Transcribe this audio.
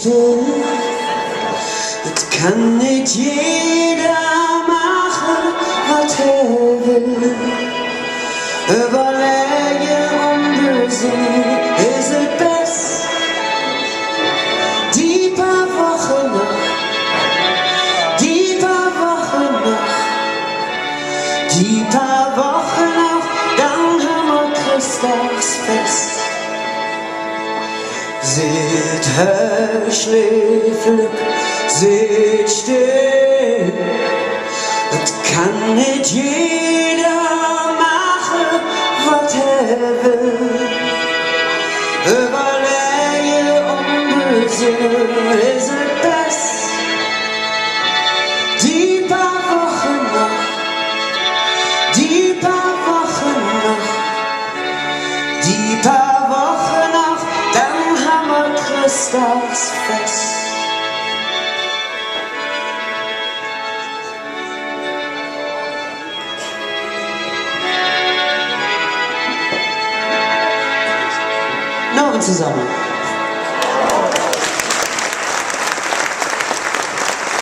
still. Das kann nicht jeder machen, was will. Überlege böse ist es best. Die paar Wochen noch, die paar Wochen noch, die paar Wochen noch, dann haben wir Christopsfest. Seht her, schläfrig, seht still. Das kann nicht jeder machen, was will. Überlege böse ist es best. Die paar Wochen noch, die paar Wochen noch, die paar Wochen noch, dann haben wir Christopsfest. Noch zusammen.